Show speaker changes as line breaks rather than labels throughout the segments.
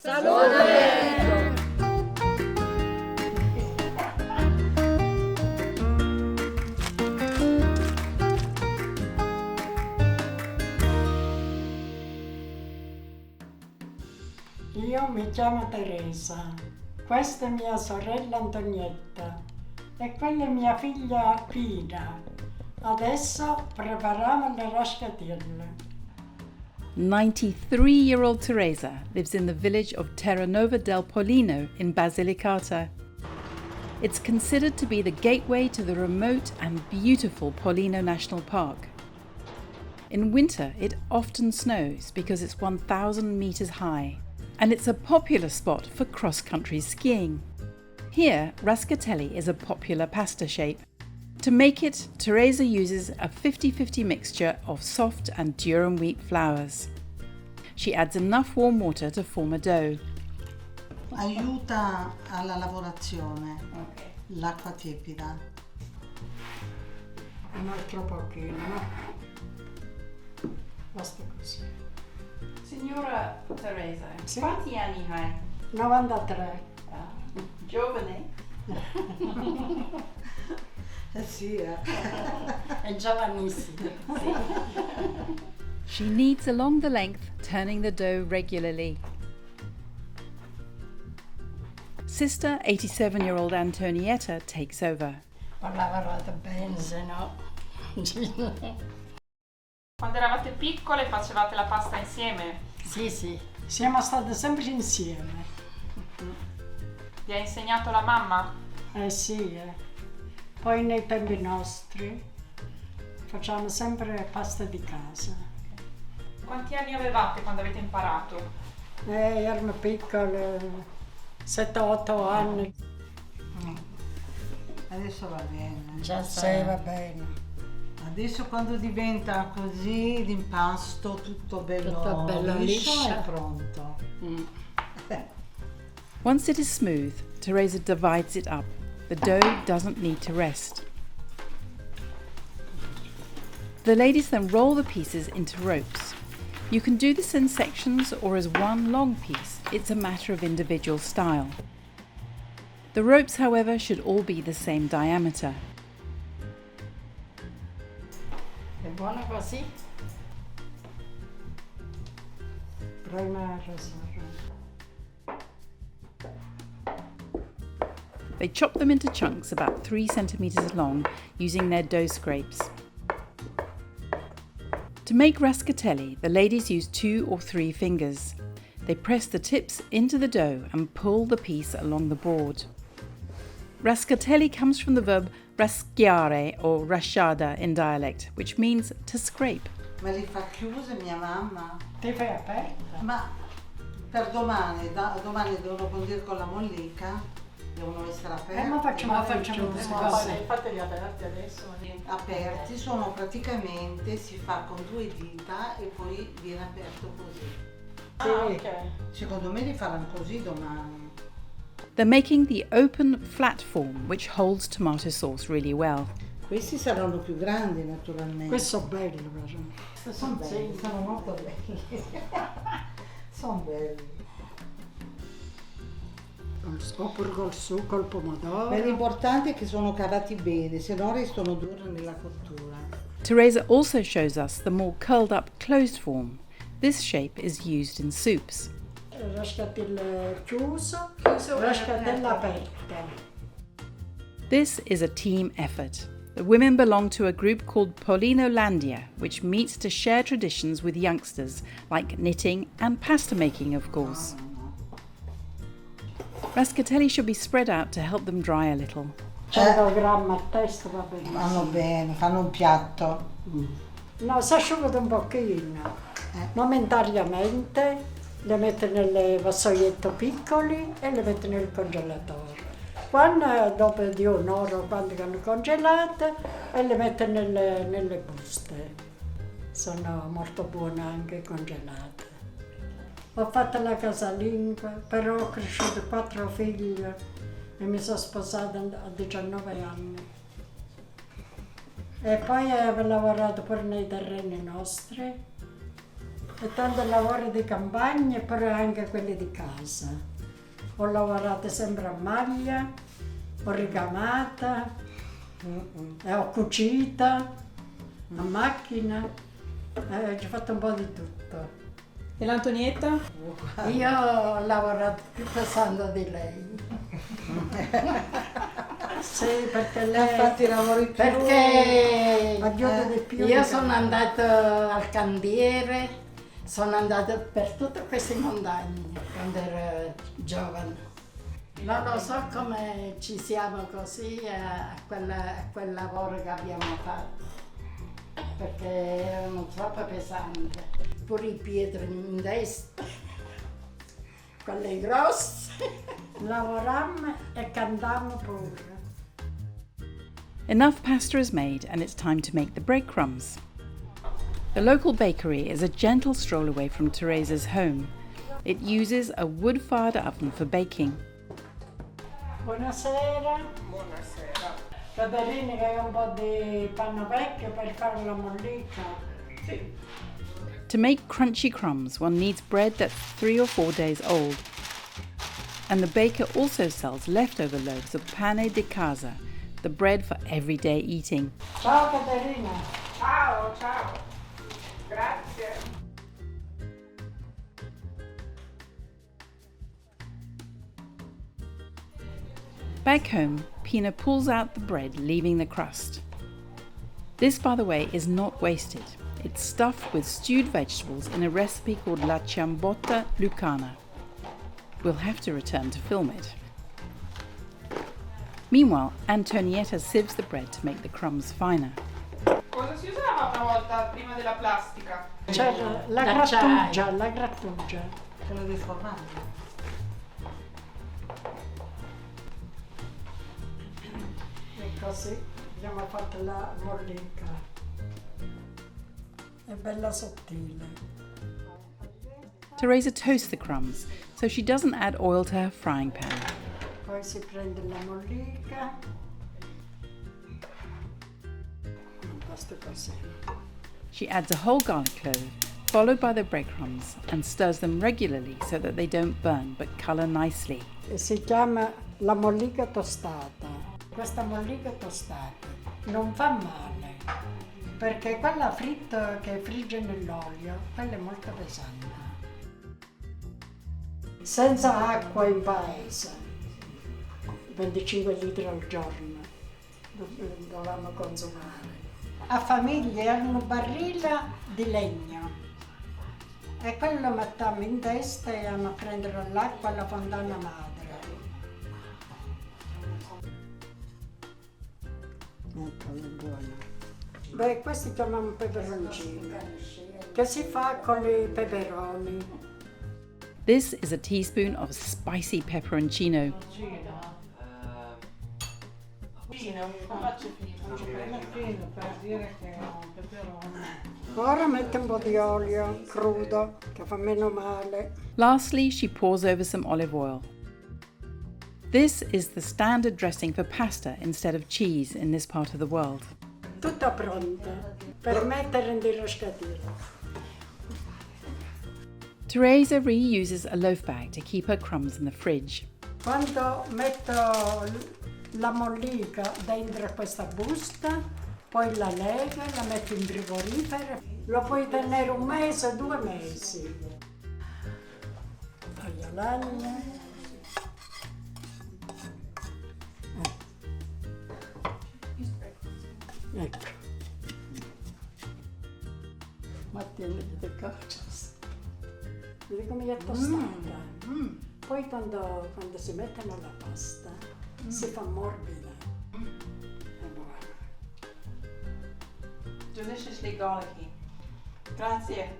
Salute!
Io mi chiamo Teresa, questa è mia sorella Antonietta e quella è mia figlia Pina. Adesso prepariamo le rascatielli.
93-year-old Teresa lives in the village of Terranova del Pollino in Basilicata. It's considered to be the gateway to the remote and beautiful Pollino National Park. In winter, it often snows because it's 1,000 meters high, and it's a popular spot for cross-country skiing. Here, rascatelli is a popular pasta shape. To make it, Teresa uses a 50-50 mixture of soft and durum wheat flours. She adds enough warm water to form a dough.
Aiuta alla lavorazione, l'acqua tiepida.
Un altro pochino, no? Basta così.
Signora Teresa,
Sì?
quanti anni hai?
93.
Giovane.
Sì,
È giovanissima.
She kneads along the length, turning the dough regularly. Sister 87-year-old Antonietta takes over.
Ho lavorato bene, se no.
Quando eravate piccole facevate la pasta insieme?
Sì, siamo state sempre insieme.
Vi ha insegnato la mamma?
Sì. Poi nei tempi nostri facciamo sempre pasta di casa.
Quanti anni avevate quando avete imparato?
Erano piccole, 7-8 anni.
adesso va bene.
Già sei, va bene.
Adesso quando diventa così l'impasto tutto bello liscio è pronto.
Once it is smooth, Teresa divides it up. The dough doesn't need to rest. The ladies then roll the pieces into ropes. You can do this in sections or as one long piece. It's a matter of individual style. The ropes, however, should all be the same diameter.
È buono così? Prima rasare.
They chop them into chunks about 3 centimeters long using their dough scrapes. To make rascatelli, the ladies use 2 or 3 fingers. They press the tips into the dough and pull the piece along the board. Rascatelli comes from the verb raschiare or rasciada in dialect, which means to scrape.
Me li fa chiuse mia mamma.
Ti fai aperta?
Ma per domani, domani devono condire con la mollica, devono essere aperti.
Ma facciamo queste cose.
Fateli aperti adesso.
Aperti sono praticamente, si fa con 2 dita e poi viene aperto così.
Ok.
Secondo me li faranno così domani.
They're making the open, flat form, which holds tomato sauce really well.
Questi saranno più grandi naturalmente.
Questo è bello, però.
sono belli, sono molto belli. Sono belli.
Oppure col succo, col pomodoro.
Ma l'importante è che sono cavati bene, se no restano duri nella cottura.
Teresa also shows us the more curled up closed form. This shape is used in soups.
Rascatelle chiuso, rascatelle aperte.
This is a team effort. The women belong to a group called Pollinolandia, which meets to share traditions with youngsters, like knitting and pasta making, of course. Rascatelli should be spread out to help them dry a little.
100 grammi a testa va bene.
Vanno bene, fanno un piatto.
No, si asciugano un pochino. Momentaneamente le mette nelle vassoiette piccoli e le mette nel congelatore. Quando, dopo di un'ora, quando sono congelate, e le mette nelle buste. Sono molto buone anche congelate. Ho fatto la casalinga, però ho cresciuto 4 figli e mi sono sposata a 19 anni. E poi ho lavorato pure nei terreni nostri E tanto lavoro di campagna, però anche quelli di casa. Ho lavorato sempre a maglia, ho ricamata, e ho cucita a macchina, ho fatto un po' di tutto.
E l'Antonietta?
Io ho lavorato più pesante di lei. Sì, perché lei
Infatti lavori più.
perché aiuta di più.
Io sono andata al cantiere, sono andata per tutte queste montagne quando ero giovane. Non lo so come ci siamo così a quel lavoro che abbiamo fatto, perché erano troppo pesanti. Pure i pietre in testa, quelle grosse.
Lavorammo e cantammo pure.
Enough pasta is made and it's time to make the breadcrumbs. The local bakery is a gentle stroll away from Teresa's home. It uses a wood-fired oven for baking.
Buonasera.
Buonasera.
Caterina che ha un po' di panno vecchio per fare la mollica.
Sì.
To make crunchy crumbs, one needs bread that's 3 or 4 days old. And the baker also sells leftover loaves of pane di casa, the bread for everyday eating.
Ciao Caterina.
Ciao, ciao. Grazie.
Back home, Pina pulls out the bread, leaving the crust. This, by the way, is not wasted. It's stuffed with stewed vegetables in a recipe called la ciambotta lucana. We'll have to return to film it. Meanwhile, Antonietta sieves the bread to make the crumbs finer.
Cosa si usava una volta prima della plastica?
C'è la
D'acciaio.
grattugia.
Quello di formaggio.
E così abbiamo fatto la mollica. È bella sottile.
Teresa toasts the crumbs so she doesn't add oil to her frying pan.
Poi si prende la mollica. Basta così.
She adds a whole garlic clove, followed by the breadcrumbs, and stirs them regularly so that they don't burn but colour nicely.
E si chiama la mollica tostata. Questa mollica tostata non fa male, perché quella fritta che frigge nell'olio, quella è molto pesante. Senza acqua in paese, 25 litri al giorno dovevamo consumare. A famiglia erano barili di legno e quello mettiamo in testa e andiamo a prendere l'acqua alla fontana madre. Ecco, è buono. Beh, questi chiamiamo peperoncini, che si fa con i peperoni.
This is a teaspoon of spicy pepperoncino.
Fino, faccio fino.
Fino per dire che è un peperone.
Ora metto un po' di olio crudo, che fa meno male.
Lastly, she pours over some olive oil. This is the standard dressing for pasta instead of cheese in this part of the world.
Tutta pronta per mettere in rascatielli.
Teresa reuses a loaf bag to keep her crumbs in the fridge.
Quando metto la mollica dentro questa busta, poi la lego, la metto in frigorifero, lo puoi tenere 1 mese, 2 mesi. Taglio l'aglio. Ecco.
Ma tieni le cose.
Vedi come è tostata? Poi quando si mette nella pasta si fa morbida. È buona.
Deliciously garlicky. Grazie.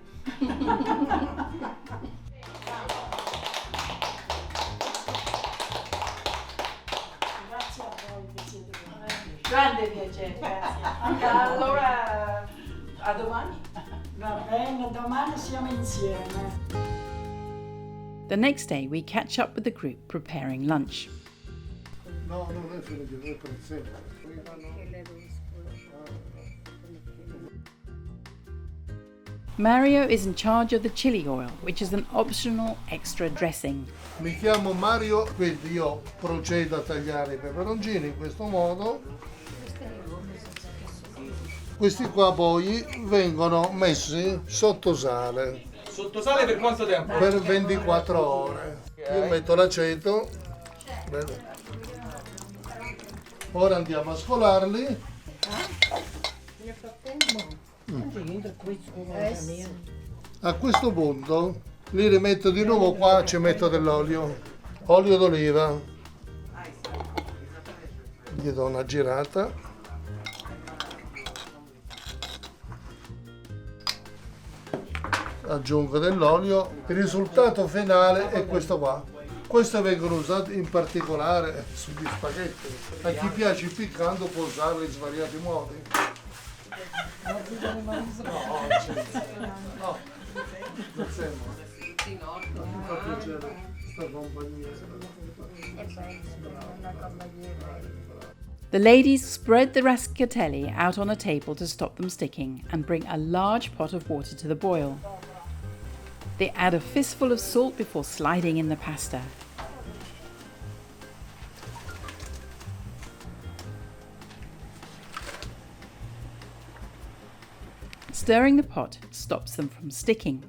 Grazie a voi che siete venuti.
Grande piacere, grazie. Allora, a domani.
Va bene, domani siamo insieme.
The next day, we catch up with the group preparing lunch.
No, non è solo di prezzemolo.
Mario is in charge of the chili oil, which is an optional extra dressing.
Mi chiamo Mario, quindi io procedo a tagliare i peperoncini in questo modo. Questi qua poi vengono messi sotto sale.
Sotto sale per quanto tempo?
Per 24 ore. Io metto l'aceto. Bene. Ora andiamo a scolarli. A questo punto li rimetto di nuovo qua, ci metto dell'olio, olio d'oliva, gli do una girata, aggiungo dell'olio, il risultato finale è questo qua. Queste vengono usate in particolare sugli spaghetti, a chi piace il piccante può usarli in svariati modi. No, non sembra. Mi fa piacere sta compagnia.
The ladies spread the rascatelli out on a table to stop them sticking and bring a large pot of water to the boil. They add a fistful of salt before sliding in the pasta. Stirring the pot stops them from sticking.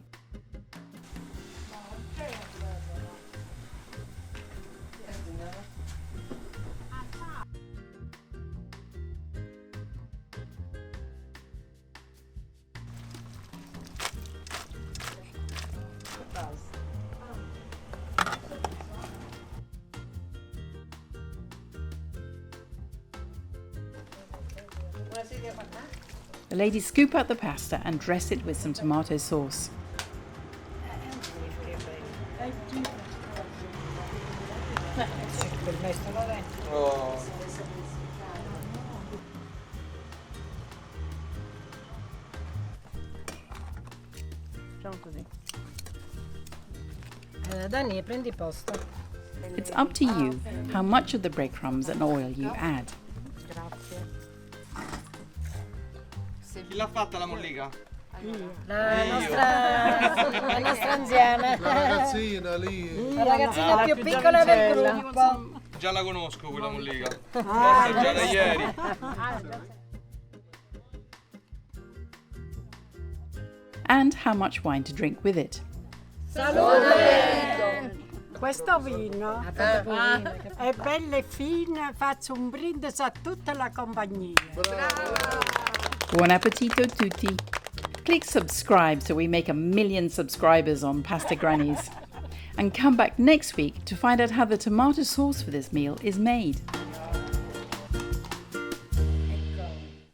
The ladies scoop out the pasta and dress it with some tomato sauce.
Dani, prendi posto.
It's up to you how much of the breadcrumbs and oil you add.
Chi l'ha fatta la mollica?
La nostra anziana.
La ragazzina lì.
La ragazzina più piccola del gruppo.
Già la conosco quella mollica. Già da ieri.
And how much wine to drink with it.
Questo vino è bello e fine, faccio un brindisi a tutta la compagnia.
Buon appetito tutti. Click subscribe so we make 1 million subscribers on Pasta Grannies. And come back next week to find out how the tomato sauce for this meal is made.